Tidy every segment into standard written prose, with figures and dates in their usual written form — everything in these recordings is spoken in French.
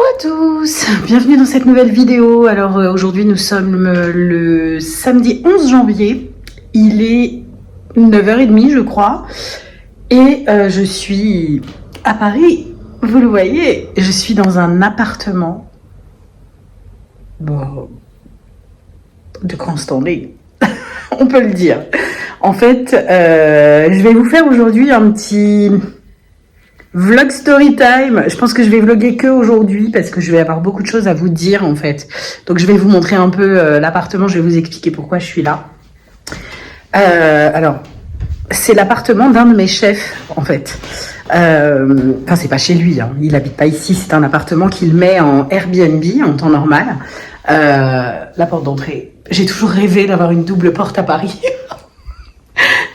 à tous, bienvenue dans cette nouvelle vidéo. Alors aujourd'hui nous sommes le samedi 11 janvier, il est 9h30 je crois, et je suis à Paris, vous le voyez, je suis dans un appartement de grand standing, on peut le dire. En fait, je vais vous faire aujourd'hui un petit vlog story time. Je pense que je vais vlogger que aujourd'hui parce que je vais avoir beaucoup de choses à vous dire en fait. Donc je vais vous montrer un peu l'appartement, je vais vous expliquer pourquoi je suis là. Alors, c'est l'appartement d'un de mes chefs en fait. Enfin, c'est pas chez lui, hein. Il habite pas ici, c'est un appartement qu'il met en Airbnb en temps normal. La porte d'entrée. J'ai toujours rêvé d'avoir une double porte à Paris.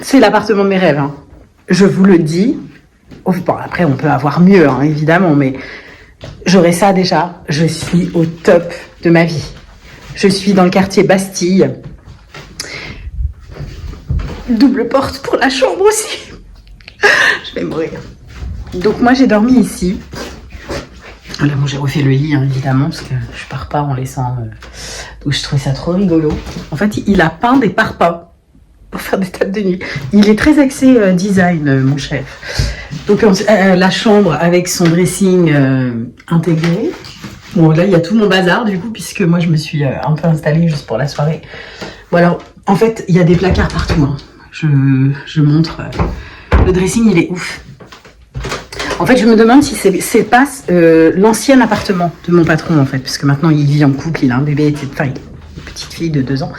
C'est l'appartement de mes rêves, hein. Je vous le dis. Bon, après, on peut avoir mieux, hein, évidemment, mais j'aurais ça déjà. Je suis au top de ma vie. Je suis dans le quartier Bastille. Double porte pour la chambre aussi. Je vais mourir. Donc moi, j'ai dormi ici. Là, bon, j'ai refait le lit, hein, évidemment, parce que je pars pas en laissant... Donc, je trouvais ça trop rigolo. En fait, il a peint des parpaings pour faire des tables de nuit. Il est très axé design, mon chef. Donc la chambre avec son dressing intégré. Bon là il y a tout mon bazar du coup puisque moi je me suis un peu installée juste pour la soirée. Bon alors en fait il y a des placards partout, hein. Je montre. Le dressing il est ouf. En fait je me demande si c'est pas l'ancien appartement de mon patron en fait. Parce que maintenant il vit en couple, il a un bébé, enfin une petite fille de 2 ans.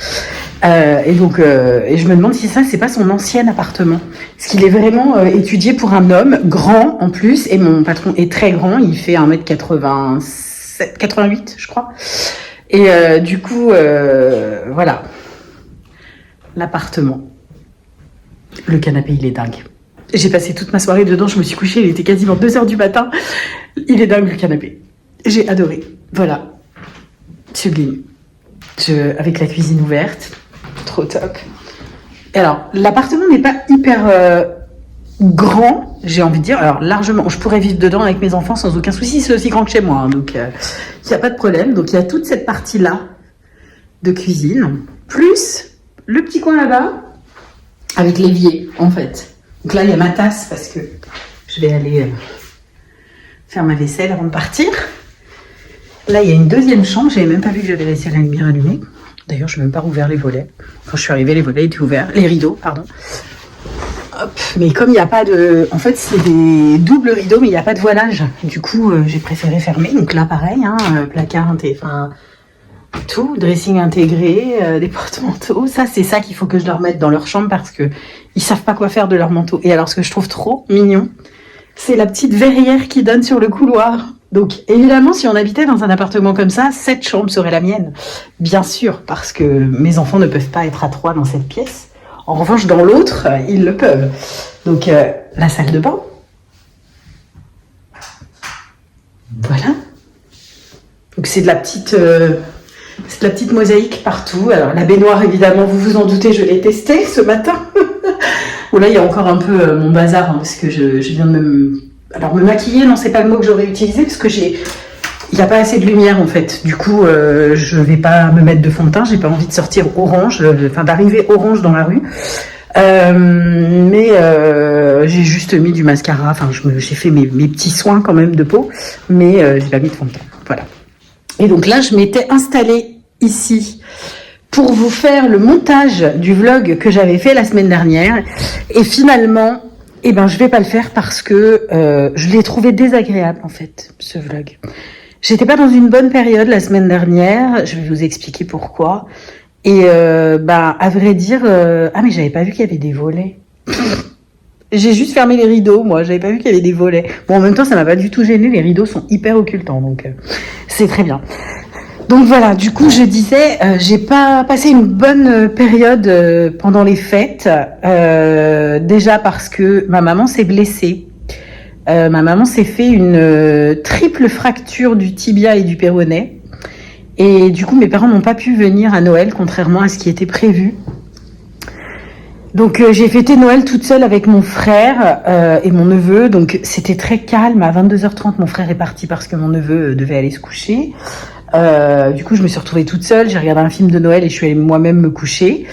Et donc, je me demande si ça, c'est pas son ancien appartement. Parce qu'il est vraiment étudié pour un homme, grand en plus, et mon patron est très grand, il fait 1m87, 88, je crois. Et du coup, voilà. L'appartement. Le canapé, il est dingue. J'ai passé toute ma soirée dedans, je me suis couchée, il était quasiment 2h du matin. Il est dingue, le canapé. J'ai adoré. Voilà. Sublime. Avec la cuisine ouverte. Trop top. Et alors, l'appartement n'est pas hyper grand, j'ai envie de dire. Alors, largement, je pourrais vivre dedans avec mes enfants sans aucun souci. C'est aussi grand que chez moi, hein, donc il n'y a pas de problème. Donc, il y a toute cette partie-là de cuisine, plus le petit coin là-bas, avec l'évier, en fait. Donc là, il y a ma tasse, parce que je vais aller faire ma vaisselle avant de partir. Là, il y a une deuxième chambre. J'avais même pas vu que j'avais laissé la lumière allumée. D'ailleurs, je n'ai même pas rouvert les volets. Quand je suis arrivée, les volets étaient ouverts. Les rideaux, pardon. Hop. Mais comme il n'y a pas de... En fait, c'est des doubles rideaux, mais il n'y a pas de voilage. Du coup, j'ai préféré fermer. Donc là, pareil, hein, placard intégré, enfin, tout, dressing intégré, des porte-manteaux. Ça, c'est ça qu'il faut que je leur mette dans leur chambre parce que ils savent pas quoi faire de leur manteau. Et alors, ce que je trouve trop mignon, c'est la petite verrière qui donne sur le couloir. Donc, évidemment, si on habitait dans un appartement comme ça, cette chambre serait la mienne. Bien sûr, parce que mes enfants ne peuvent pas être à 3 dans cette pièce. En revanche, dans l'autre, ils le peuvent. Donc, la salle de bain. Voilà. Donc, c'est de la petite mosaïque partout. Alors, la baignoire, évidemment, vous vous en doutez, je l'ai testée ce matin. Bon, là, il y a encore un peu mon bazar, hein, parce que je viens de me maquiller, non, c'est pas le mot que j'aurais utilisé, parce que il n'y a pas assez de lumière, en fait. Du coup, je vais pas me mettre de fond de teint, j'ai pas envie de sortir orange, d'arriver orange dans la rue. Mais j'ai juste mis du mascara, enfin, j'ai fait mes petits soins quand même de peau, mais j'ai pas mis de fond de teint. Voilà. Et donc là, je m'étais installée ici pour vous faire le montage du vlog que j'avais fait la semaine dernière. Et finalement, eh ben, je vais pas le faire parce que je l'ai trouvé désagréable, en fait, ce vlog. J'étais pas dans une bonne période la semaine dernière. Je vais vous expliquer pourquoi. Et à vrai dire... Ah, mais j'avais pas vu qu'il y avait des volets. J'ai juste fermé les rideaux, moi. J'avais pas vu qu'il y avait des volets. Bon, en même temps, ça m'a pas du tout gêné. Les rideaux sont hyper occultants, donc c'est très bien. Donc voilà, du coup, je disais, j'ai pas passé une bonne période pendant les fêtes. Déjà parce que ma maman s'est blessée. Ma maman s'est fait une triple fracture du tibia et du péroné. Et du coup, mes parents n'ont pas pu venir à Noël, contrairement à ce qui était prévu. Donc j'ai fêté Noël toute seule avec mon frère et mon neveu. Donc c'était très calme. À 22h30, mon frère est parti parce que mon neveu devait aller se coucher. Du coup, je me suis retrouvée toute seule. J'ai regardé un film de Noël et je suis allée moi-même me coucher.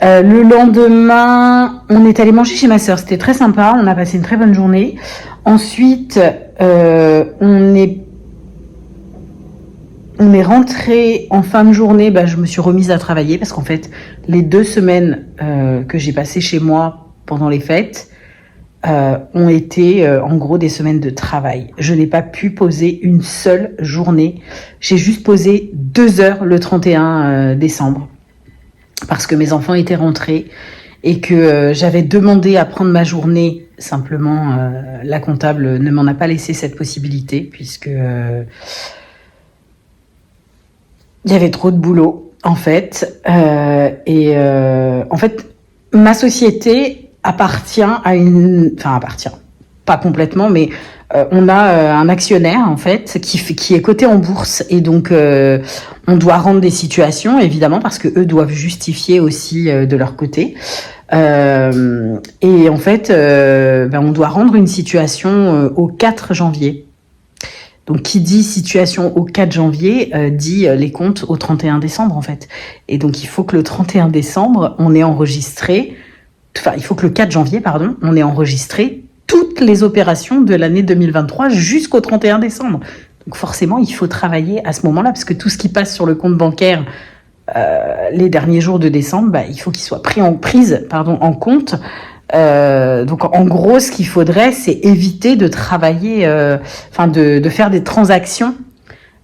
Le lendemain, on est allé manger chez ma sœur. C'était très sympa. On a passé une très bonne journée. Ensuite, on est rentré en fin de journée. Je me suis remise à travailler parce qu'en fait, les 2 semaines que j'ai passées chez moi pendant les fêtes ont été en gros des semaines de travail. Je n'ai pas pu poser une seule journée. J'ai juste posé 2 heures le 31 décembre parce que mes enfants étaient rentrés et que j'avais demandé à prendre ma journée. Simplement, la comptable ne m'en a pas laissé cette possibilité puisque il y avait trop de boulot en fait. En fait, ma société appartient pas complètement, mais on a un actionnaire en fait qui est coté en bourse et donc on doit rendre des situations évidemment parce que eux doivent justifier aussi de leur côté. Et en fait, on doit rendre une situation au 4 janvier. Donc, qui dit situation au 4 janvier dit les comptes au 31 décembre, en fait. Et donc, il faut que le 31 décembre, on ait enregistré, il faut que le 4 janvier, pardon, on ait enregistré toutes les opérations de l'année 2023 jusqu'au 31 décembre. Donc, forcément, il faut travailler à ce moment-là, parce que tout ce qui passe sur le compte bancaire les derniers jours de décembre, il faut qu'il soit pris en compte. Donc en gros, ce qu'il faudrait, c'est éviter de travailler, de faire des transactions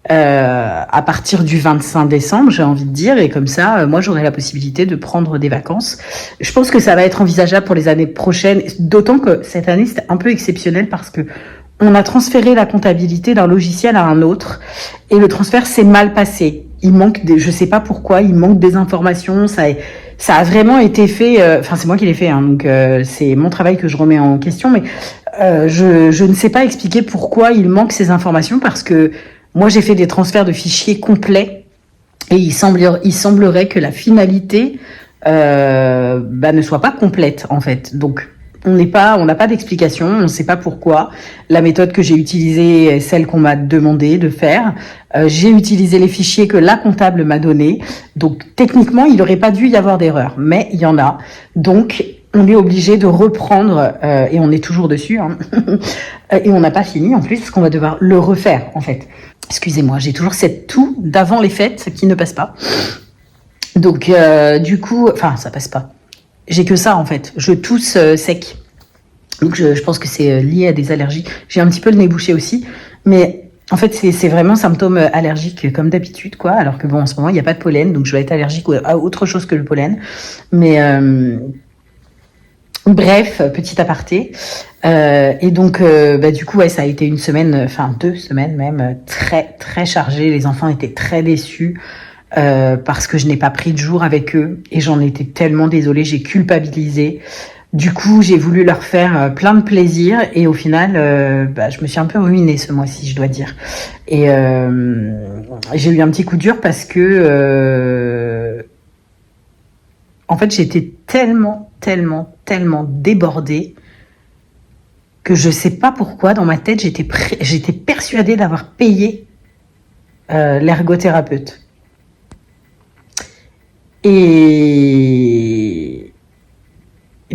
à partir du 25 décembre, j'ai envie de dire, et comme ça, moi, j'aurai la possibilité de prendre des vacances. Je pense que ça va être envisageable pour les années prochaines, d'autant que cette année, c'était un peu exceptionnel parce que on a transféré la comptabilité d'un logiciel à un autre, et le transfert s'est mal passé. Je sais pas pourquoi, il manque des informations, ça a vraiment été fait, c'est moi qui l'ai fait, donc c'est mon travail que je remets en question, mais je ne sais pas expliquer pourquoi il manque ces informations, parce que moi j'ai fait des transferts de fichiers complets, et il semblerait que la finalité ne soit pas complète, en fait. Donc on n'a pas d'explication, on ne sait pas pourquoi. La méthode que j'ai utilisée est celle qu'on m'a demandé de faire. J'ai utilisé les fichiers que la comptable m'a donnés. Donc techniquement, il n'aurait pas dû y avoir d'erreur, mais il y en a. Donc on est obligé de reprendre, et on est toujours dessus, et on n'a pas fini en plus, parce qu'on va devoir le refaire en fait. Excusez-moi, j'ai toujours cette toux d'avant les fêtes qui ne passe pas. Donc du coup, ça passe pas. J'ai que ça en fait, je tousse sec. Donc je pense que c'est lié à des allergies. J'ai un petit peu le nez bouché aussi, mais en fait c'est vraiment symptôme allergique comme d'habitude, quoi. Alors que bon, en ce moment il n'y a pas de pollen, donc je vais être allergique à autre chose que le pollen. Mais bref, petit aparté. Et donc du coup ça a été une semaine, 2 semaines même, très très chargée. Les enfants étaient très déçus. Parce que je n'ai pas pris de jour avec eux et j'en étais tellement désolée, j'ai culpabilisé. Du coup, j'ai voulu leur faire plein de plaisir et au final, je me suis un peu ruinée ce mois-ci, je dois dire. Et j'ai eu un petit coup dur parce que, en fait, j'étais tellement débordée que je sais pas pourquoi, dans ma tête, j'étais persuadée d'avoir payé l'ergothérapeute. Et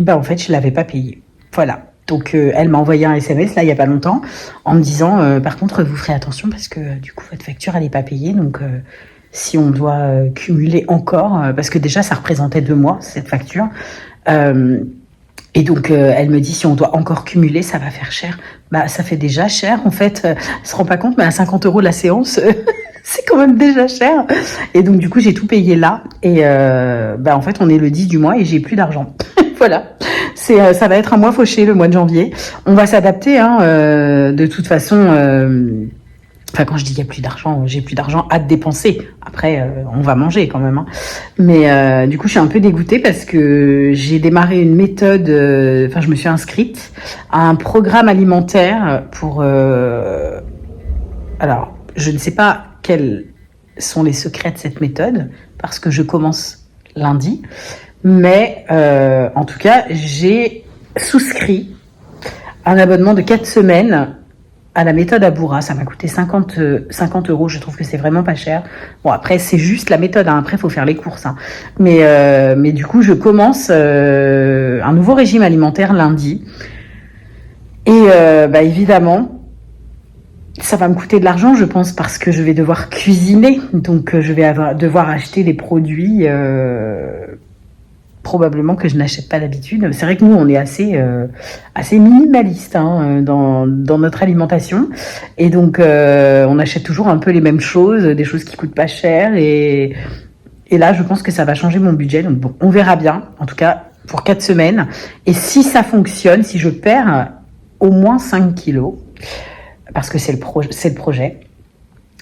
en fait, je l'avais pas payé. Voilà. Donc, elle m'a envoyé un SMS, là, il y a pas longtemps, en me disant, par contre, vous ferez attention parce que, du coup, votre facture, elle est pas payée. Donc, si on doit cumuler encore, parce que déjà, ça représentait 2 mois, cette facture. Et donc, elle me dit, si on doit encore cumuler, ça va faire cher. Ça fait déjà cher, en fait. Elle se rend pas compte, mais à 50 € la séance... c'est quand même déjà cher. Et donc, du coup, j'ai tout payé là. Et en fait, on est le 10 du mois et j'ai plus d'argent. Voilà. Ça va être un mois fauché, le mois de janvier. On va s'adapter, de toute façon. Quand je dis qu'il n'y a plus d'argent, j'ai plus d'argent à dépenser. Après, on va manger quand même. Mais du coup, je suis un peu dégoûtée parce que j'ai démarré une méthode... je me suis inscrite à un programme alimentaire pour... Alors, je ne sais pas quels sont les secrets de cette méthode, parce que je commence lundi. Mais en tout cas, j'ai souscrit un abonnement de 4 semaines à la méthode Aboura. Ça m'a coûté 50 euros. Je trouve que c'est vraiment pas cher. Bon, après, c'est juste la méthode. Hein. Après, il faut faire les courses. Hein. Mais du coup, je commence un nouveau régime alimentaire lundi. Et évidemment, ça va me coûter de l'argent, je pense, parce que je vais devoir cuisiner. Donc, je vais devoir acheter des produits probablement que je n'achète pas d'habitude. C'est vrai que nous, on est assez minimaliste hein, dans notre alimentation. Et donc, on achète toujours un peu les mêmes choses, des choses qui coûtent pas cher. Et là, je pense que ça va changer mon budget. Donc, bon, on verra bien. En tout cas, pour 4 semaines. Et si ça fonctionne, si je perds au moins 5 kilos, parce que c'est le projet,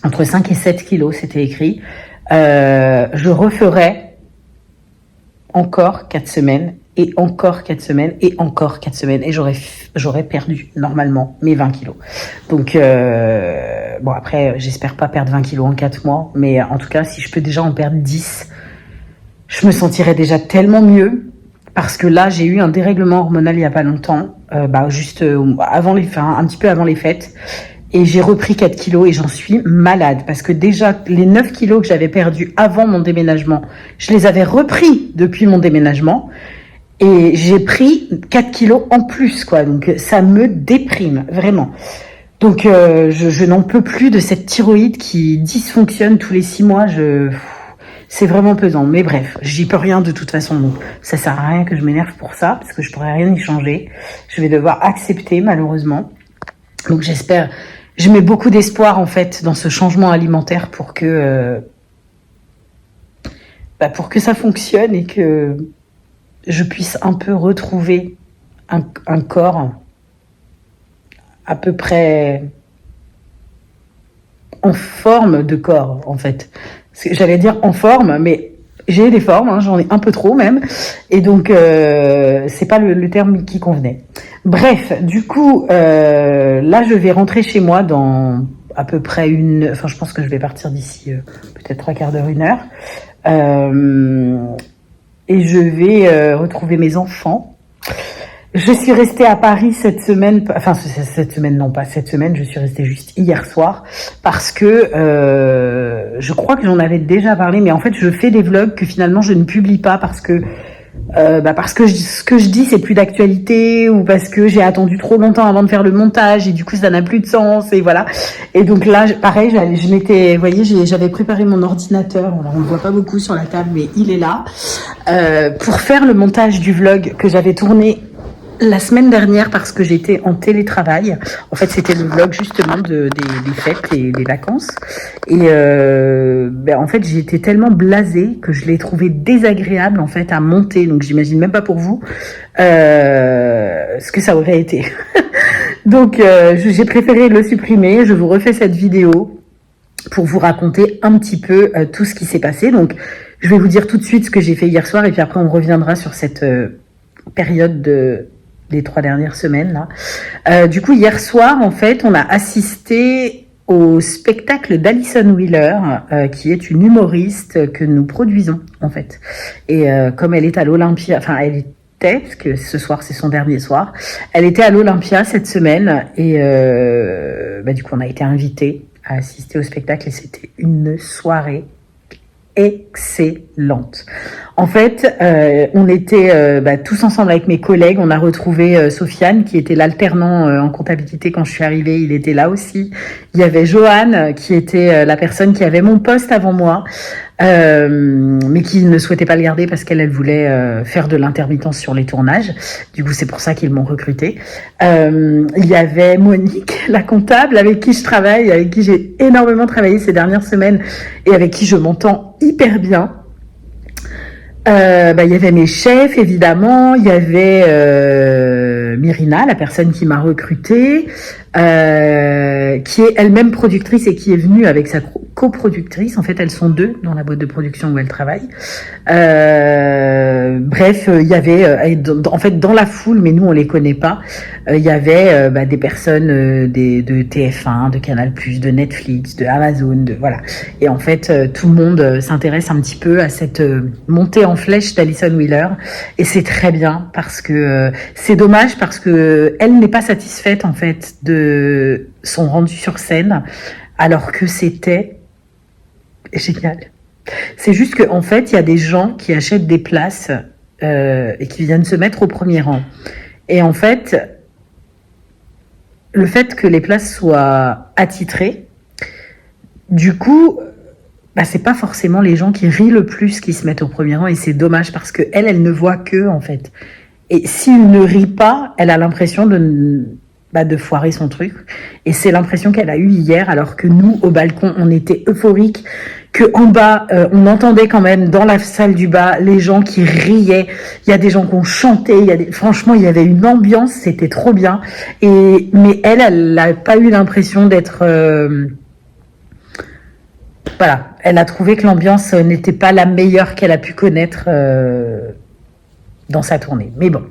entre 5 et 7 kilos, c'était écrit, je referai encore 4 semaines, et encore 4 semaines, et encore 4 semaines, et j'aurais perdu normalement mes 20 kilos. Donc, bon après, j'espère pas perdre 20 kilos en 4 mois, mais en tout cas, si je peux déjà en perdre 10, je me sentirais déjà tellement mieux, parce que là, j'ai eu un dérèglement hormonal il y a pas longtemps, juste un petit peu avant les fêtes, et j'ai repris 4 kilos et j'en suis malade parce que déjà les 9 kilos que j'avais perdus avant mon déménagement, je les avais repris depuis mon déménagement et j'ai pris 4 kilos en plus quoi. Donc ça me déprime vraiment. Donc je n'en peux plus de cette thyroïde qui dysfonctionne tous les 6 mois. C'est vraiment pesant. Mais bref, j'y peux rien de toute façon. Donc ça sert à rien que je m'énerve pour ça parce que je pourrais rien y changer. Je vais devoir accepter malheureusement. Donc j'espère. Je mets beaucoup d'espoir en fait dans ce changement alimentaire pour que ça fonctionne et que je puisse un peu retrouver un corps à peu près en forme de corps en fait. J'allais dire en forme, mais j'ai des formes, hein, j'en ai un peu trop même, et donc c'est pas le terme qui convenait. Bref, du coup, là je vais rentrer chez moi dans à peu près je pense que je vais partir d'ici peut-être 3/4 d'heure, 1 heure, et je vais retrouver mes enfants. Je suis restée à Paris cette semaine, je suis restée juste hier soir parce que je crois que j'en avais déjà parlé, mais en fait je fais des vlogs que finalement je ne publie pas parce que ce que je dis c'est plus d'actualité ou parce que j'ai attendu trop longtemps avant de faire le montage et du coup ça n'a plus de sens et voilà. Et donc là pareil, vous voyez, j'avais préparé mon ordinateur, alors on le voit pas beaucoup sur la table mais il est là, pour faire le montage du vlog que j'avais tourné la semaine dernière parce que j'étais en télétravail. En fait, c'était le vlog justement des fêtes et des vacances. Et en fait, j'étais tellement blasée que je l'ai trouvé désagréable en fait à monter. Donc, j'imagine même pas pour vous ce que ça aurait été. Donc, j'ai préféré le supprimer. Je vous refais cette vidéo pour vous raconter un petit peu tout ce qui s'est passé. Donc, je vais vous dire tout de suite ce que j'ai fait hier soir et puis après, on reviendra sur cette période des 3 dernières semaines là. Du coup, hier soir, en fait, on a assisté au spectacle d'Alison Wheeler, qui est une humoriste que nous produisons, en fait. Et comme elle est à l'Olympia, enfin, elle était, parce que ce soir, c'est son dernier soir, elle était à l'Olympia cette semaine, et du coup, on a été invités à assister au spectacle, et c'était une soirée excellente. En fait, on était tous ensemble avec mes collègues. On a retrouvé Sofiane, qui était l'alternant en comptabilité quand je suis arrivée. Il était là aussi. Il y avait Johan, qui était la personne qui avait mon poste avant moi, mais qui ne souhaitait pas le garder parce qu'elle voulait faire de l'intermittence sur les tournages. Du coup, c'est pour ça qu'ils m'ont recrutée. Il y avait Monique, la comptable, avec qui je travaille, avec qui j'ai énormément travaillé ces dernières semaines et avec qui je m'entends hyper bien. Il y avait mes chefs, évidemment. Il y avait Myrina, la personne qui m'a recrutée, qui est elle-même productrice et qui est venue avec sa coproductrices. En fait, elles sont deux dans la boîte de production où elles travaillent. Bref, il y avait, en fait, dans la foule, mais nous on les connaît pas, il y avait des personnes de TF1, de Canal+, de Netflix, de Amazon, voilà. Et en fait, tout le monde s'intéresse un petit peu à cette montée en flèche d'Alison Wheeler, et c'est très bien parce que c'est dommage parce que elle n'est pas satisfaite en fait de son rendu sur scène, alors que c'était génial. C'est juste qu'en fait, il y a des gens qui achètent des places et qui viennent se mettre au premier rang. Et en fait, le fait que les places soient attitrées, du coup, c'est pas forcément les gens qui rient le plus qui se mettent au premier rang, et c'est dommage parce que elle ne voit que, en fait. Et s'il ne rit pas, elle a l'impression de foirer son truc. Et c'est l'impression qu'elle a eue hier, alors que nous, au balcon, on était euphoriques, que en bas, on entendait quand même dans la salle du bas les gens qui riaient. Il y a des gens qui ont chanté. Franchement, il y avait une ambiance, c'était trop bien. Mais elle n'a pas eu l'impression d'être. Voilà, elle a trouvé que l'ambiance n'était pas la meilleure qu'elle a pu connaître dans sa tournée. Mais bon.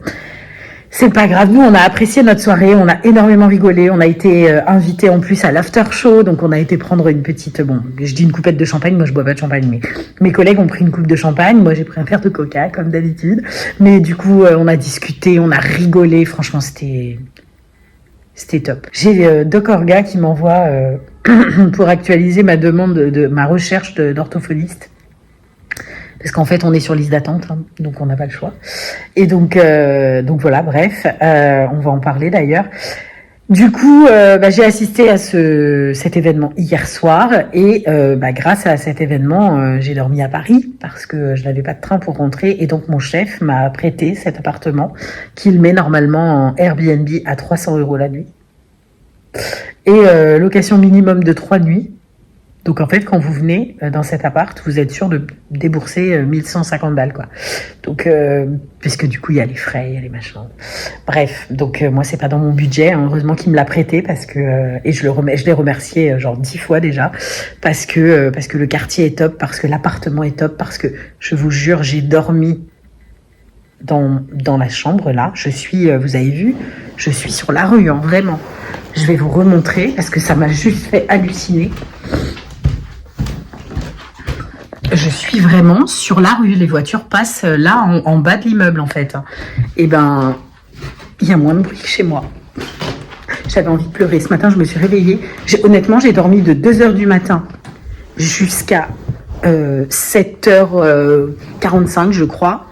C'est pas grave, nous on a apprécié notre soirée, on a énormément rigolé, on a été invités en plus à l'after show, donc on a été prendre une petite, je dis une coupette de champagne, moi je bois pas de champagne, mais mes collègues ont pris une coupe de champagne, moi j'ai pris un verre de coca comme d'habitude, mais du coup on a discuté, on a rigolé, franchement c'était top. J'ai Doc Orga qui m'envoie pour actualiser ma demande de ma recherche d'orthophoniste. Parce qu'en fait, on est sur liste d'attente, donc on n'a pas le choix. Et donc voilà, bref, on va en parler d'ailleurs. Du coup, j'ai assisté à cet événement hier soir et grâce à cet événement, j'ai dormi à Paris parce que je n'avais pas de train pour rentrer, et donc mon chef m'a prêté cet appartement qu'il met normalement en Airbnb à 300 € la nuit et location minimum de 3 nuits. Donc en fait, quand vous venez dans cet appart, vous êtes sûr de débourser 1150 balles, quoi. Donc, puisque du coup, il y a les frais, il y a les machins. Bref, donc moi, c'est pas dans mon budget. Heureusement qu'il me l'a prêté parce que et je l'ai remercié genre 10 fois déjà parce que le quartier est top, parce que l'appartement est top, parce que je vous jure, j'ai dormi dans la chambre là. Je suis, vous avez vu, je suis sur la rue, vraiment. Je vais vous remontrer parce que ça m'a juste fait halluciner. Je suis vraiment sur la rue. Les voitures passent là, en bas de l'immeuble, en fait. Et il y a moins de bruit que chez moi. J'avais envie de pleurer. Ce matin, je me suis réveillée. Honnêtement, j'ai dormi de 2h du matin jusqu'à 7h45, je crois.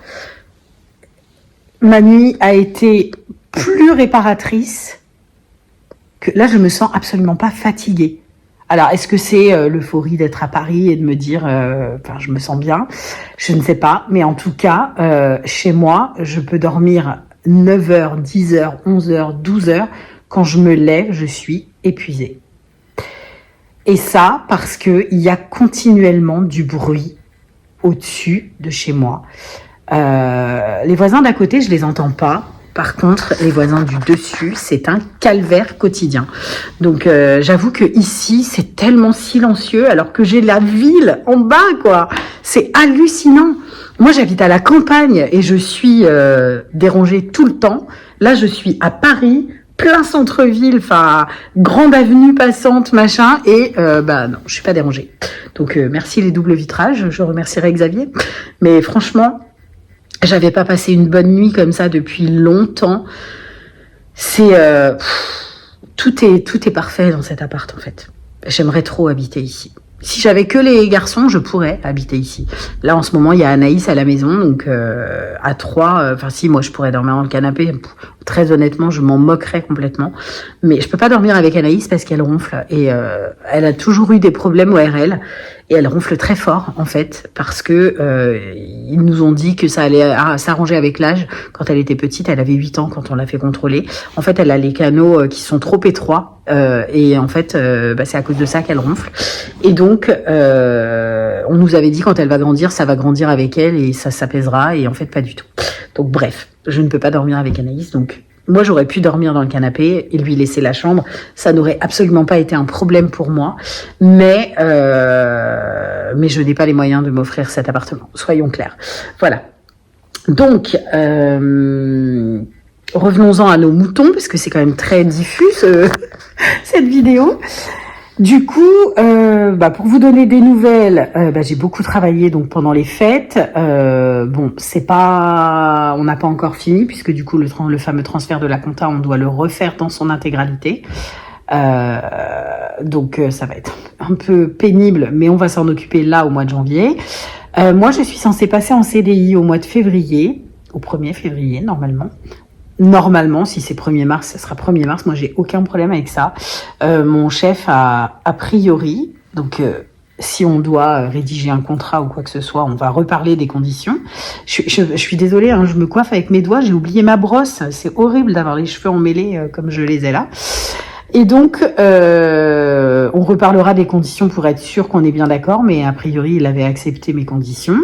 Ma nuit a été plus réparatrice que là, je me sens absolument pas fatiguée. Alors, est-ce que c'est l'euphorie d'être à Paris et de me dire, je me sens bien? Je ne sais pas. Mais en tout cas, chez moi, je peux dormir 9h, 10h, 11h, 12h. Quand je me lève, je suis épuisée. Et ça, parce qu'il y a continuellement du bruit au-dessus de chez moi. Les voisins d'à côté, je les entends pas. Par contre, les voisins du dessus, c'est un calvaire quotidien. Donc, j'avoue que ici, c'est tellement silencieux, alors que j'ai la ville en bas, quoi. C'est hallucinant. Moi, j'habite à la campagne et je suis dérangée tout le temps. Là, je suis à Paris, plein centre-ville, grande avenue passante, machin, et non, je suis pas dérangée. Donc, merci les doubles vitrages. Je remercierai Xavier. Mais franchement, j'avais pas passé une bonne nuit comme ça depuis longtemps. C'est tout est parfait dans cet appart en fait. J'aimerais trop habiter ici. Si j'avais que les garçons, je pourrais habiter ici. Là en ce moment, il y a Anaïs à la maison, donc à 3. Si moi je pourrais dormir dans le canapé. Très honnêtement, je m'en moquerais complètement. Mais je peux pas dormir avec Anaïs parce qu'elle ronfle et elle a toujours eu des problèmes ORL. Et elle ronfle très fort, en fait, parce que ils nous ont dit que ça allait s'arranger avec l'âge. Quand elle était petite, elle avait 8 ans quand on l'a fait contrôler. En fait, elle a les canaux qui sont trop étroits. Et en fait, c'est à cause de ça qu'elle ronfle. Et donc, on nous avait dit quand elle va grandir, ça va grandir avec elle et ça s'apaisera. Et en fait, pas du tout. Donc bref, je ne peux pas dormir avec Anaïs. Donc Moi, j'aurais pu dormir dans le canapé et lui laisser la chambre. Ça n'aurait absolument pas été un problème pour moi. Mais je n'ai pas les moyens de m'offrir cet appartement. Soyons clairs. Voilà. Donc, revenons-en à nos moutons, parce que c'est quand même très diffus, cette vidéo. Du coup, pour vous donner des nouvelles, j'ai beaucoup travaillé donc pendant les fêtes. C'est pas, on n'a pas encore fini puisque du coup le fameux transfert de la compta, on doit le refaire dans son intégralité. Donc ça va être un peu pénible, mais on va s'en occuper là au mois de janvier. Moi, je suis censée passer en CDI au mois de février, au 1er février normalement. Normalement, si c'est 1er mars, ça sera 1er mars. Moi, j'ai aucun problème avec ça. Mon chef a priori, donc si on doit rédiger un contrat ou quoi que ce soit, on va reparler des conditions. Je suis désolée, hein, je me coiffe avec mes doigts, j'ai oublié ma brosse. C'est horrible d'avoir les cheveux emmêlés comme je les ai là. Et donc, on reparlera des conditions pour être sûr qu'on est bien d'accord, mais a priori, il avait accepté mes conditions.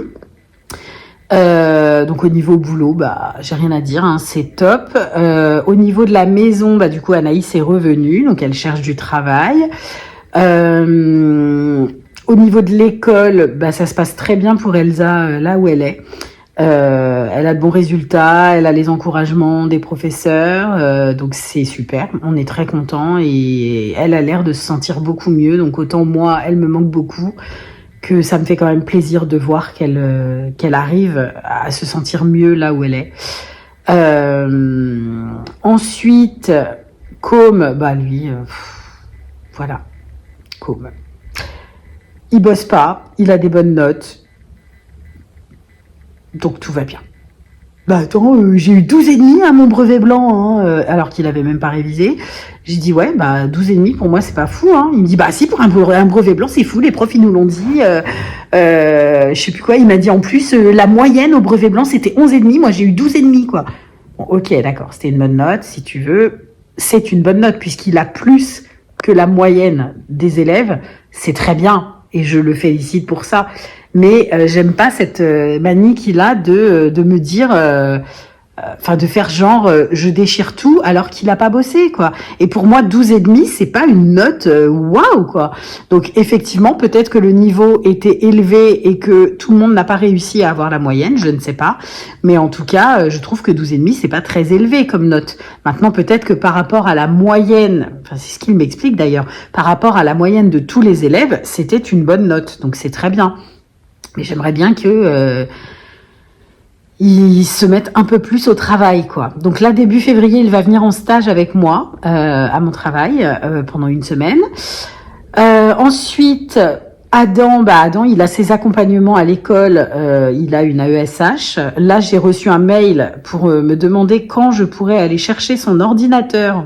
Donc au niveau boulot, j'ai rien à dire, hein, c'est top. Au niveau de la maison, du coup Anaïs est revenue, donc elle cherche du travail. Au niveau de l'école, ça se passe très bien pour Elsa là où elle est. Elle a de bons résultats, elle a les encouragements des professeurs, donc c'est super. On est très contents et elle a l'air de se sentir beaucoup mieux. Donc autant moi, elle me manque beaucoup, que ça me fait quand même plaisir de voir qu'elle arrive à se sentir mieux là où elle est. Ensuite, Com, lui, voilà, Com. Il bosse pas, il a des bonnes notes, donc tout va bien. Attends, j'ai eu 12,5 à mon brevet blanc, hein, alors qu'il avait même pas révisé. J'ai dit, ouais, 12,5 pour moi, c'est pas fou, hein. Il me dit, si, pour un brevet blanc, c'est fou, les profs, ils nous l'ont dit. Je sais plus quoi, il m'a dit, en plus, la moyenne au brevet blanc, c'était 11,5, moi, j'ai eu 12,5, quoi. Bon, ok, d'accord, c'était une bonne note, si tu veux. C'est une bonne note, puisqu'il a plus que la moyenne des élèves. C'est très bien, et je le félicite pour ça. Mais j'aime pas cette manie qu'il a de me dire, de faire genre je déchire tout alors qu'il a pas bossé, quoi. Et pour moi 12,5 c'est pas une note waouh, quoi. Donc effectivement peut-être que le niveau était élevé et que tout le monde n'a pas réussi à avoir la moyenne, je ne sais pas. Mais en tout cas je trouve que 12,5 c'est pas très élevé comme note. Maintenant peut-être que par rapport à la moyenne, c'est ce qu'il m'explique d'ailleurs, par rapport à la moyenne de tous les élèves, c'était une bonne note. Donc c'est très bien. Mais j'aimerais bien que il se mette un peu plus au travail, quoi. Donc là, début février, il va venir en stage avec moi à mon travail pendant une semaine. Ensuite, Adam, il a ses accompagnements à l'école. Il a une AESH. Là, j'ai reçu un mail pour me demander quand je pourrais aller chercher son ordinateur.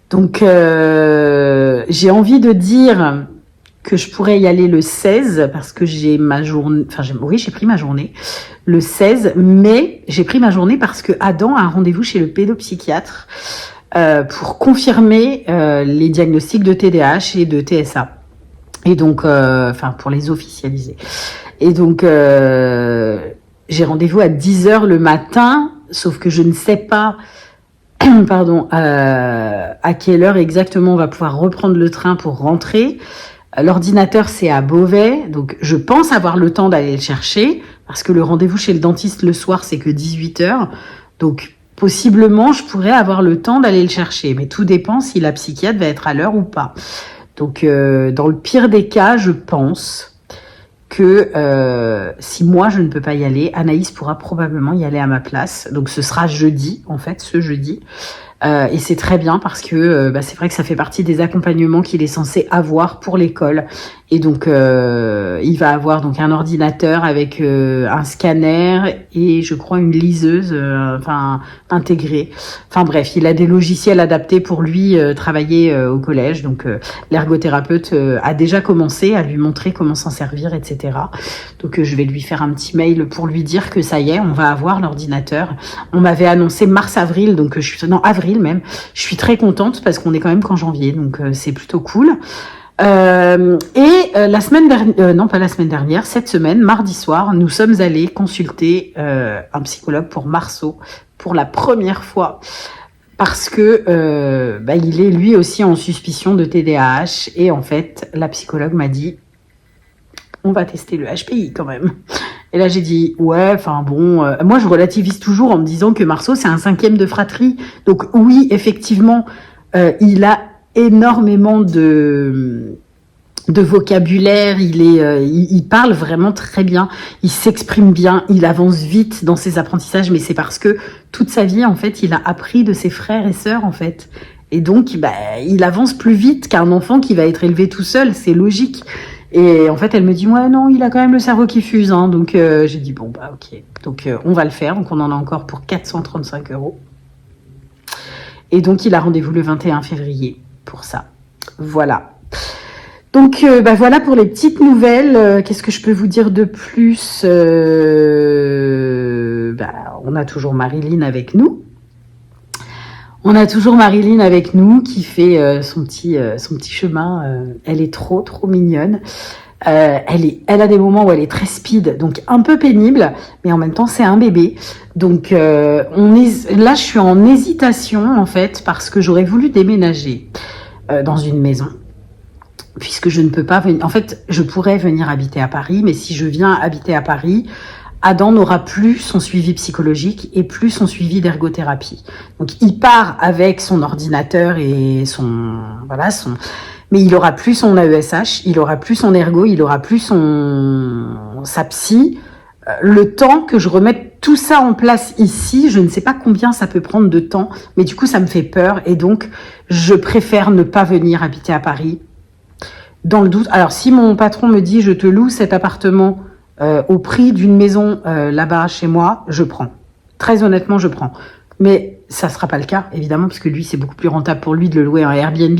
Donc, j'ai envie de dire que je pourrais y aller le 16 parce que j'ai ma journée, j'ai pris ma journée le 16, mais j'ai pris ma journée parce que Adam a un rendez-vous chez le pédopsychiatre pour confirmer les diagnostics de TDAH et de TSA. Et donc, pour les officialiser. Et donc, j'ai rendez-vous à 10h le matin, sauf que je ne sais pas à quelle heure exactement on va pouvoir reprendre le train pour rentrer. L'ordinateur, c'est à Beauvais, donc je pense avoir le temps d'aller le chercher, parce que le rendez-vous chez le dentiste le soir, c'est que 18h. Donc, possiblement, je pourrais avoir le temps d'aller le chercher. Mais tout dépend si la psychiatre va être à l'heure ou pas. Donc, dans le pire des cas, je pense que si moi, je ne peux pas y aller, Anaïs pourra probablement y aller à ma place. Donc, ce sera jeudi, en fait, ce jeudi. Et c'est très bien parce que c'est vrai que ça fait partie des accompagnements qu'il est censé avoir pour l'école. Et donc il va avoir donc un ordinateur avec un scanner et je crois une liseuse intégrée. Enfin bref, il a des logiciels adaptés pour lui travailler au collège. Donc l'ergothérapeute a déjà commencé à lui montrer comment s'en servir, etc. Donc je vais lui faire un petit mail pour lui dire que ça y est, on va avoir l'ordinateur. On m'avait annoncé mars-avril, donc avril même. Je suis très contente parce qu'on est quand même qu'en janvier, donc c'est plutôt cool. La semaine dernière, non pas la semaine dernière, cette semaine, mardi soir, nous sommes allés consulter un psychologue pour Marceau pour la première fois. parce que il est lui aussi en suspicion de TDAH. Et en fait, la psychologue m'a dit, on va tester le HPI quand même. Et là, j'ai dit, ouais, enfin bon, moi je relativise toujours en me disant que Marceau, c'est un 5e de fratrie. Donc oui, effectivement, il a énormément de vocabulaire, il parle vraiment très bien, il s'exprime bien, il avance vite dans ses apprentissages, mais c'est parce que toute sa vie, en fait, il a appris de ses frères et sœurs, en fait. Et donc, il avance plus vite qu'un enfant qui va être élevé tout seul, c'est logique. Et en fait, elle me dit, ouais, non, il a quand même le cerveau qui fuse, hein. Donc, j'ai dit, bon, ok. Donc, on va le faire. Donc, on en a encore pour 435 €. Et donc, il a rendez-vous le 21 février pour ça. Voilà. Donc, voilà pour les petites nouvelles. Qu'est-ce que je peux vous dire de plus? On a toujours Marilyn avec nous. On a toujours Marilyn avec nous qui fait son petit chemin. Elle est trop mignonne. Elle a des moments où elle est très speed, donc un peu pénible, mais en même temps c'est un bébé. Donc là je suis en hésitation en fait parce que j'aurais voulu déménager dans une maison. Puisque je ne peux pas venir. En fait, je pourrais venir habiter à Paris, mais si je viens habiter à Paris, Adam n'aura plus son suivi psychologique et plus son suivi d'ergothérapie. Donc, il part avec son ordinateur et mais il aura plus son AESH, il aura plus son ergo, il aura plus sa psy. Le temps que je remette tout ça en place ici, je ne sais pas combien ça peut prendre de temps, mais du coup, ça me fait peur et donc, je préfère ne pas venir habiter à Paris. Dans le doute, alors si mon patron me dit je te loue cet appartement au prix d'une maison là-bas chez moi, je prends. Très honnêtement, je prends. Mais ça sera pas le cas, évidemment, parce que lui, c'est beaucoup plus rentable pour lui de le louer en Airbnb.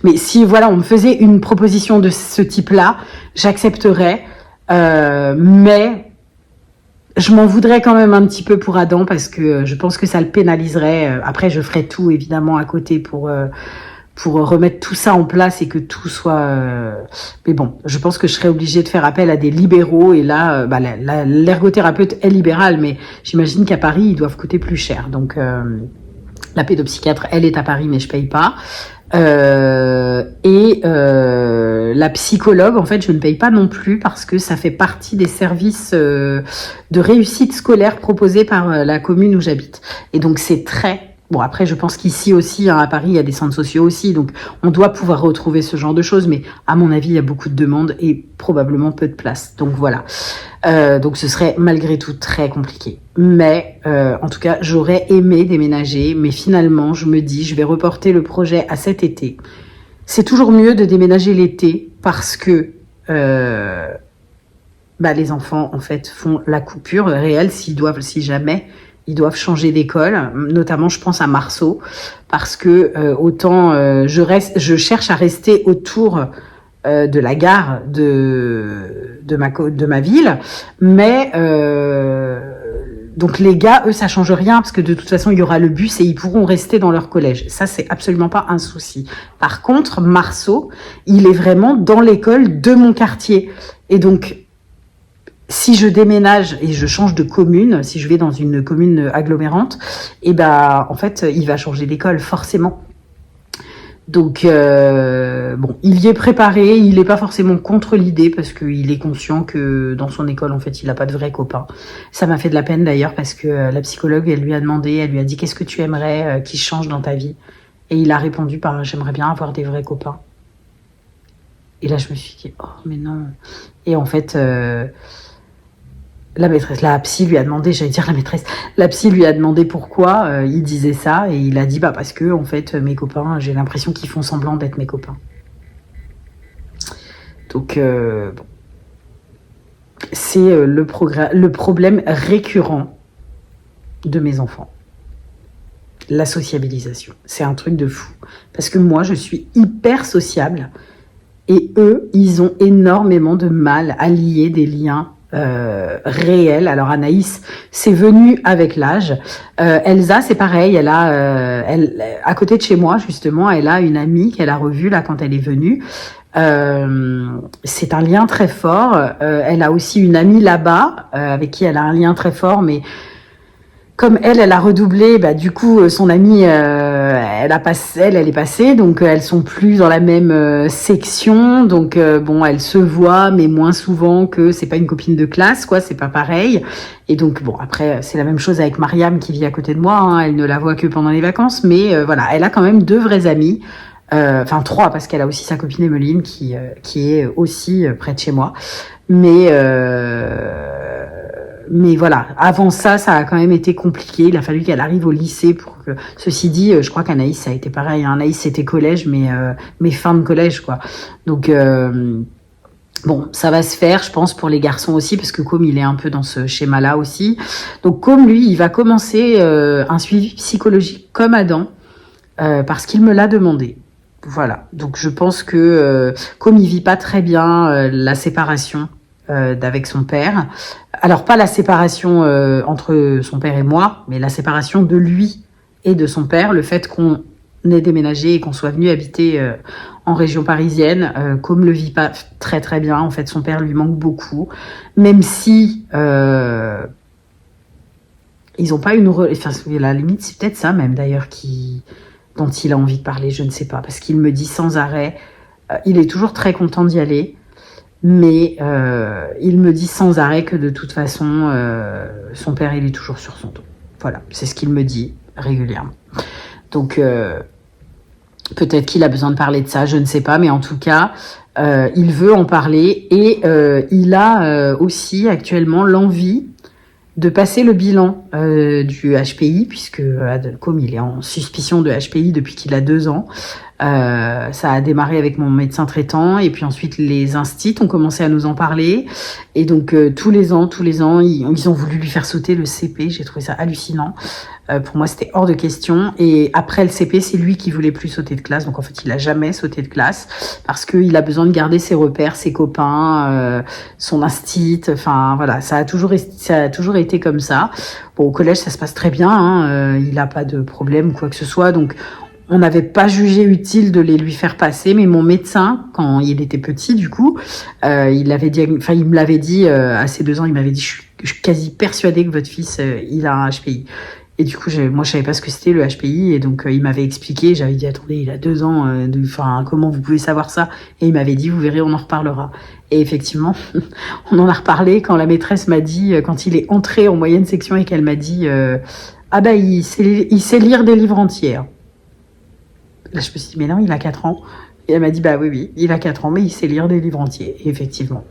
Mais si voilà, on me faisait une proposition de ce type-là, j'accepterais. Mais je m'en voudrais quand même un petit peu pour Adam parce que je pense que ça le pénaliserait. Après, je ferai tout évidemment à côté pour remettre tout ça en place et que tout soit... Mais bon, je pense que je serais obligée de faire appel à des libéraux. Et là, l'ergothérapeute est libérale, mais j'imagine qu'à Paris, ils doivent coûter plus cher. Donc, la pédopsychiatre, elle est à Paris, mais je paye pas. La psychologue, en fait, je ne paye pas non plus parce que ça fait partie des services de réussite scolaire proposés par la commune où j'habite. Et donc, c'est très... Bon, après, je pense qu'ici aussi, à Paris, il y a des centres sociaux aussi, donc on doit pouvoir retrouver ce genre de choses, mais à mon avis, il y a beaucoup de demandes et probablement peu de place. Donc voilà. Donc ce serait malgré tout très compliqué. Mais en tout cas, j'aurais aimé déménager, mais finalement, je me dis, je vais reporter le projet à cet été. C'est toujours mieux de déménager l'été parce que les enfants, en fait, font la coupure réelle si jamais ils doivent changer d'école, notamment je pense à Marceau, parce que autant je cherche à rester autour de la gare de ma ville, mais donc les gars, eux, ça change rien parce que de toute façon il y aura le bus et ils pourront rester dans leur collège. Ça, c'est absolument pas un souci. Par contre, Marceau, il est vraiment dans l'école de mon quartier et donc si je déménage et je change de commune, si je vais dans une commune agglomérante, en fait, il va changer d'école, forcément. Donc, il y est préparé, il n'est pas forcément contre l'idée, parce qu'il est conscient que dans son école, en fait, il n'a pas de vrais copains. Ça m'a fait de la peine, d'ailleurs, parce que la psychologue, elle lui a dit, qu'est-ce que tu aimerais qui change dans ta vie? Et il a répondu par, j'aimerais bien avoir des vrais copains. Et là, je me suis dit, oh, mais non. Et en fait... la psy lui a demandé pourquoi il disait ça et il a dit parce que en fait mes copains, j'ai l'impression qu'ils font semblant d'être mes copains. Donc c'est le problème récurrent de mes enfants. La sociabilisation, c'est un truc de fou parce que moi je suis hyper sociable et eux ils ont énormément de mal à lier des liens réel. Alors Anaïs, c'est venu avec l'âge. Elsa, c'est pareil. Elle a, à côté de chez moi justement, elle a une amie qu'elle a revue là quand elle est venue. C'est un lien très fort. Elle a aussi une amie là-bas avec qui elle a un lien très fort, mais comme elle a redoublé, du coup, son amie, elle est passée, donc elles sont plus dans la même section, donc bon, elles se voient, mais moins souvent que c'est pas une copine de classe, quoi, c'est pas pareil. Et donc bon, après c'est la même chose avec Mariam qui vit à côté de moi, hein, elle ne la voit que pendant les vacances, mais voilà, elle a quand même 2 vraies amies, enfin 3 parce qu'elle a aussi sa copine Emeline qui est aussi près de chez moi, mais voilà, avant ça, ça a quand même été compliqué. Il a fallu qu'elle arrive au lycée pour que... Ceci dit, je crois qu'Anaïs, ça a été pareil. Hein. Anaïs, c'était collège, mais fin de collège, quoi. Donc, bon, ça va se faire, je pense, pour les garçons aussi, parce que comme il est un peu dans ce schéma-là aussi. Donc, comme lui, il va commencer un suivi psychologique comme Adam, parce qu'il me l'a demandé. Voilà. Donc, je pense que comme il vit pas très bien la séparation d'avec son père. Alors pas la séparation entre son père et moi, mais la séparation de lui et de son père, le fait qu'on ait déménagé et qu'on soit venu habiter en région parisienne, comme le vit pas très très bien, en fait son père lui manque beaucoup, même si ils ont pas enfin à la limite c'est peut-être ça même d'ailleurs dont il a envie de parler, je ne sais pas, parce qu'il me dit sans arrêt, il est toujours très content d'y aller. Mais il me dit sans arrêt que de toute façon, son père, il est toujours sur son dos. Voilà, c'est ce qu'il me dit régulièrement. Donc, peut-être qu'il a besoin de parler de ça, je ne sais pas. Mais en tout cas, il veut en parler. Et il a aussi actuellement l'envie de passer le bilan du HPI, puisque comme il est en suspicion de HPI depuis qu'il a 2 ans, ça a démarré avec mon médecin traitant et puis ensuite les instits ont commencé à nous en parler et donc tous les ans ils ont voulu lui faire sauter le CP. J'ai trouvé ça hallucinant. Pour moi c'était hors de question, et après le CP c'est lui qui voulait plus sauter de classe, donc en fait il a jamais sauté de classe parce qu'il a besoin de garder ses repères, ses copains, son instit, enfin voilà, ça a toujours été comme ça. Bon, au collège ça se passe très bien, hein, il a pas de problème ou quoi que ce soit, donc on n'avait pas jugé utile de les lui faire passer, mais mon médecin, quand il était petit, du coup, il me l'avait dit à ses 2 ans, il m'avait dit, je suis quasi persuadée que votre fils, il a un HPI. Et du coup, moi, je savais pas ce que c'était le HPI, et donc il m'avait expliqué. J'avais dit, attendez, il a 2 ans, comment vous pouvez savoir ça? Et il m'avait dit, vous verrez, on en reparlera. Et effectivement, on en a reparlé quand la maîtresse m'a dit, quand il est entré en moyenne section et qu'elle m'a dit, ah bah il sait lire des livres entiers. Là, je me suis dit, mais non, il a 4 ans. Et elle m'a dit, bah oui, il a 4 ans, mais il sait lire des livres entiers. Et effectivement,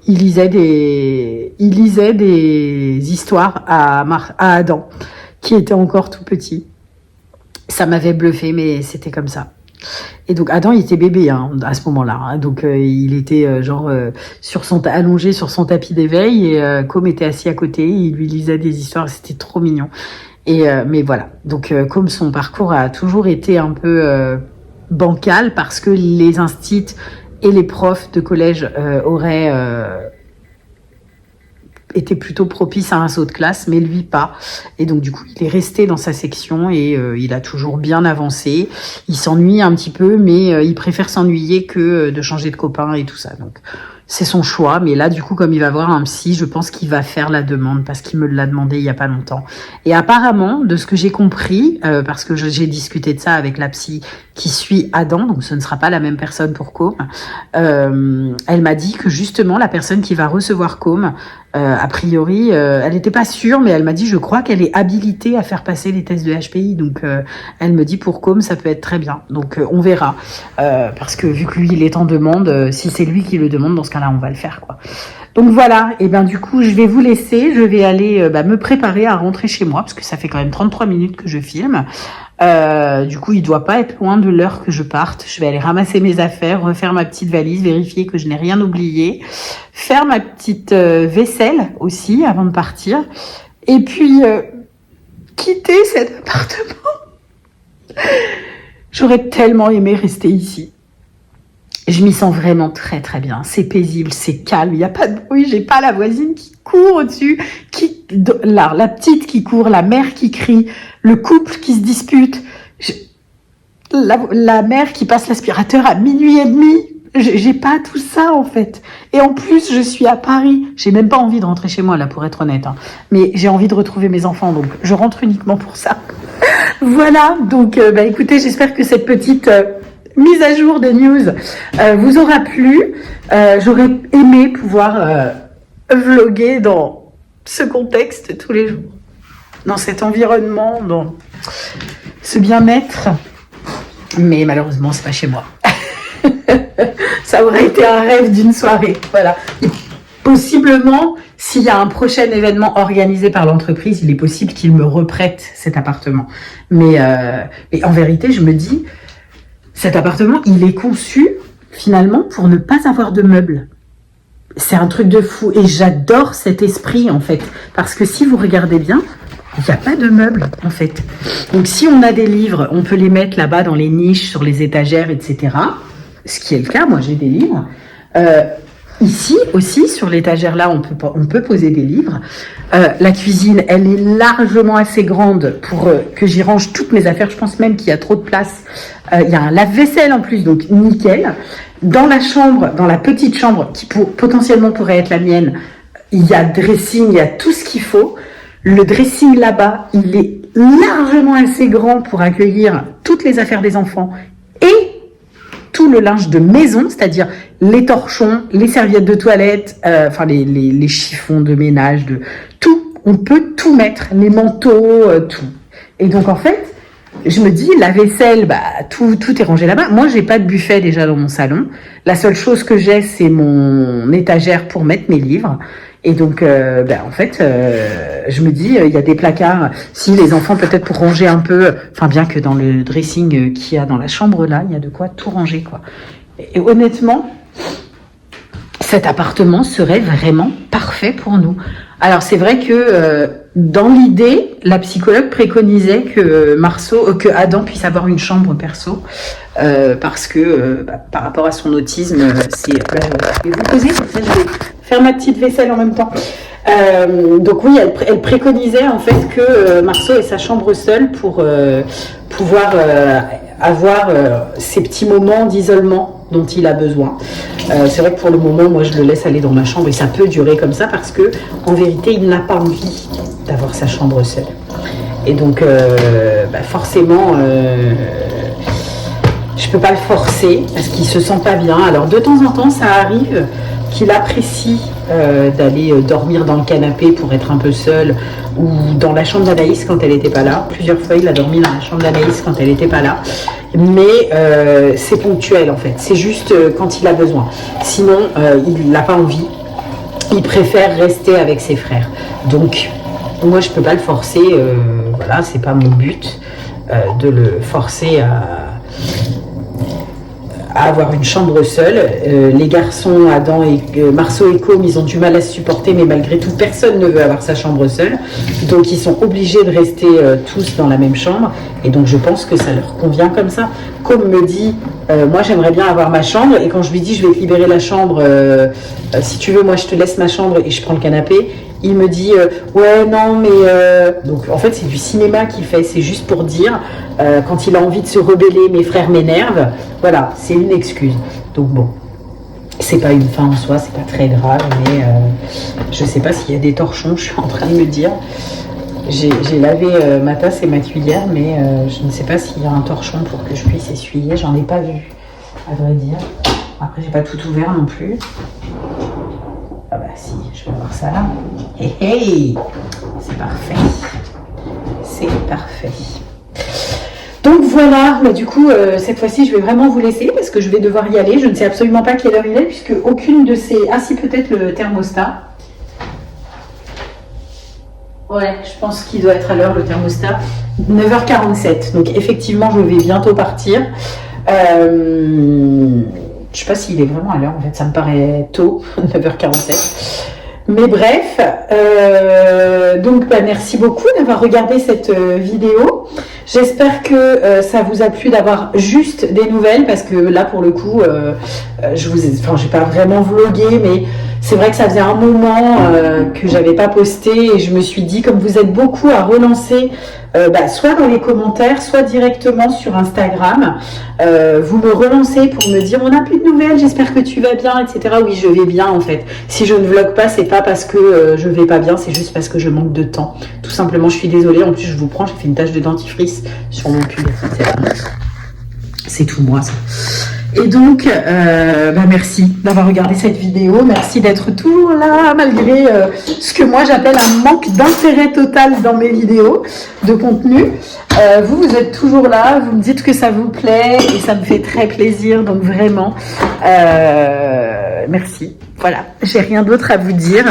il lisait des histoires à Adam, qui était encore tout petit. Ça m'avait bluffé, mais c'était comme ça. Et donc, Adam, il était bébé à ce moment-là. Hein. Donc, il était allongé sur son tapis d'éveil, et Com était assis à côté, il lui lisait des histoires, c'était trop mignon. Mais voilà, donc comme son parcours a toujours été un peu bancal parce que les instits et les profs de collège auraient été plutôt propices à un saut de classe, mais lui pas. Et donc du coup, il est resté dans sa section et il a toujours bien avancé. Il s'ennuie un petit peu, mais il préfère s'ennuyer que de changer de copain et tout ça. Donc c'est son choix, mais là, du coup, comme il va voir un psy, je pense qu'il va faire la demande parce qu'il me l'a demandé il y a pas longtemps. Et apparemment, de ce que j'ai compris, parce que j'ai discuté de ça avec la psy qui suit Adam, donc ce ne sera pas la même personne pour Com, elle m'a dit que justement, la personne qui va recevoir Com, a priori, elle n'était pas sûre, mais elle m'a dit, je crois qu'elle est habilitée à faire passer les tests de HPI. Donc, elle me dit, pour Com, ça peut être très bien. Donc, on verra. Parce que vu que lui, il est en demande, si c'est lui qui le demande, dans ce cas-là, on va le faire, quoi. Donc, voilà. Et ben, du coup, je vais vous laisser. Je vais aller me préparer à rentrer chez moi, parce que ça fait quand même 33 minutes que je filme. Du coup, il doit pas être loin de l'heure que je parte. Je vais aller ramasser mes affaires, refaire ma petite valise, vérifier que je n'ai rien oublié, faire ma petite vaisselle aussi avant de partir, et puis quitter cet appartement. J'aurais tellement aimé rester ici. Je m'y sens vraiment très très bien. C'est paisible, c'est calme, il n'y a pas de bruit, j'ai pas la voisine qui court au-dessus, la petite qui court, la mère qui crie, le couple qui se dispute, la mère qui passe l'aspirateur à 00h30. J'ai pas tout ça en fait. Et en plus, je suis à Paris. J'ai même pas envie de rentrer chez moi là, pour être honnête. Hein. Mais j'ai envie de retrouver mes enfants, donc je rentre uniquement pour ça. Voilà, donc écoutez, j'espère que cette petite mise à jour des news vous aura plu. J'aurais aimé pouvoir vloguer dans ce contexte tous les jours, dans cet environnement, dans ce bien-être, mais malheureusement c'est pas chez moi. Ça aurait été un rêve d'une soirée, voilà. Et possiblement, s'il y a un prochain événement organisé par l'entreprise, il est possible qu'il me reprête cet appartement. Mais en vérité, je me dis, cet appartement, il est conçu finalement pour ne pas avoir de meubles. C'est un truc de fou et j'adore cet esprit en fait. Parce que si vous regardez bien, il n'y a pas de meubles en fait. Donc si on a des livres, on peut les mettre là-bas dans les niches, sur les étagères, etc. Ce qui est le cas, moi j'ai des livres. Ici aussi, sur l'étagère là, on peut poser des livres. La cuisine, elle est largement assez grande pour que j'y range toutes mes affaires. Je pense même qu'il y a trop de place. Il y a un lave-vaisselle en plus, donc nickel. Dans la chambre, dans la petite chambre, qui potentiellement pourrait être la mienne, il y a dressing, il y a tout ce qu'il faut. Le dressing là-bas, il est largement assez grand pour accueillir toutes les affaires des enfants et tout le linge de maison, c'est-à-dire les torchons, les serviettes de toilette, les chiffons de ménage, tout. On peut tout mettre, les manteaux, tout. Et donc en fait, je me dis, la vaisselle, tout est rangé là-bas. Moi, j'ai pas de buffet déjà dans mon salon. La seule chose que j'ai, c'est mon étagère pour mettre mes livres. Et donc, en fait, je me dis, il y a des placards. Si les enfants, peut-être pour ranger un peu, bien que dans le dressing qu'il y a dans la chambre là, il y a de quoi tout ranger, quoi. Et honnêtement, cet appartement serait vraiment parfait pour nous. Alors, c'est vrai que dans l'idée, la psychologue préconisait que que Adam puisse avoir une chambre perso, parce que par rapport à son autisme, c'est. Je vais vous poser, comme ça, je vais faire ma petite vaisselle en même temps. Donc oui, elle préconisait en fait que Marceau ait sa chambre seule pour pouvoir avoir ces petits moments d'isolement dont il a besoin. C'est vrai que pour le moment, moi je le laisse aller dans ma chambre et ça peut durer comme ça parce que en vérité, il n'a pas envie d'avoir sa chambre seule. Et donc forcément, je peux pas le forcer parce qu'il se sent pas bien. Alors de temps en temps, ça arrive qu'il apprécie d'aller dormir dans le canapé pour être un peu seul ou dans la chambre d'Anaïs quand elle n'était pas là. Plusieurs fois, il a dormi dans la chambre d'Anaïs quand elle n'était pas là. Mais c'est ponctuel en fait. C'est juste quand il a besoin. Sinon, il n'a pas envie. Il préfère rester avec ses frères. Donc, moi, je peux pas le forcer. Voilà, c'est pas mon but de le forcer à avoir une chambre seule. Les garçons, Adam et Marceau et Com, ils ont du mal à se supporter, mais malgré tout, personne ne veut avoir sa chambre seule. Donc, ils sont obligés de rester tous dans la même chambre. Et donc, je pense que ça leur convient comme ça. Com me dit, moi, j'aimerais bien avoir ma chambre. Et quand je lui dis, je vais te libérer la chambre, si tu veux, moi, je te laisse ma chambre et je prends le canapé. Il me dit, ouais, non, mais... Donc, en fait, c'est du cinéma qu'il fait. C'est juste pour dire, quand il a envie de se rebeller, mes frères m'énervent. Voilà, c'est une excuse. Donc, bon, c'est pas une fin en soi, c'est pas très grave, mais je sais pas s'il y a des torchons, je suis en train de me dire. J'ai lavé ma tasse et ma cuillère, mais je ne sais pas s'il y a un torchon pour que je puisse essuyer. J'en ai pas vu, à vrai dire. Après, j'ai pas tout ouvert non plus. Ah bah si, je vais voir ça là. Hey, hey, c'est parfait. C'est parfait. Donc voilà, du coup, cette fois-ci, je vais vraiment vous laisser parce que je vais devoir y aller. Je ne sais absolument pas quelle heure il est puisque aucune de ces... Ah si, peut-être le thermostat. Ouais, je pense qu'il doit être à l'heure le thermostat. 9h47. Donc effectivement, je vais bientôt partir. Je sais pas s'il est vraiment à l'heure, en fait, ça me paraît tôt, 9h47. Mais bref, donc merci beaucoup d'avoir regardé cette vidéo. J'espère que ça vous a plu d'avoir juste des nouvelles, parce que là, pour le coup, j'ai pas vraiment vlogué, mais C'est vrai que ça faisait un moment que j'avais pas posté et je me suis dit, comme vous êtes beaucoup à relancer, soit dans les commentaires, soit directement sur Instagram, vous me relancez pour me dire on n'a plus de nouvelles, j'espère que tu vas bien, etc. Oui, je vais bien en fait. Si je ne vlog pas, c'est pas parce que je vais pas bien, c'est juste parce que je manque de temps. Tout simplement, je suis désolée. En plus, je vous prends, j'ai fait une tache de dentifrice sur mon pull. C'est tout moi ça. Et donc, merci d'avoir regardé cette vidéo. Merci d'être toujours là, malgré ce que moi j'appelle un manque d'intérêt total dans mes vidéos de contenu. Vous êtes toujours là, vous me dites que ça vous plaît et ça me fait très plaisir. Donc vraiment, merci. Voilà, j'ai rien d'autre à vous dire.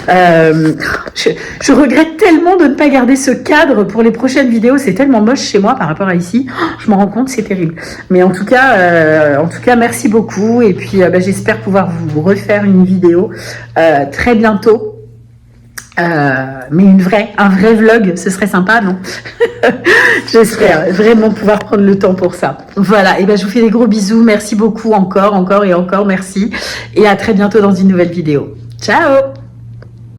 Je regrette tellement de ne pas garder ce cadre pour les prochaines vidéos. C'est tellement moche chez moi par rapport à ici. Je m'en rends compte, c'est terrible. Mais en tout cas, merci beaucoup. Et puis, j'espère pouvoir vous refaire une vidéo très bientôt. Mais un vrai vlog, ce serait sympa, non? J'espère vraiment pouvoir prendre le temps pour ça. Voilà, et je vous fais des gros bisous. Merci beaucoup encore et encore merci. Et à très bientôt dans une nouvelle vidéo. Ciao!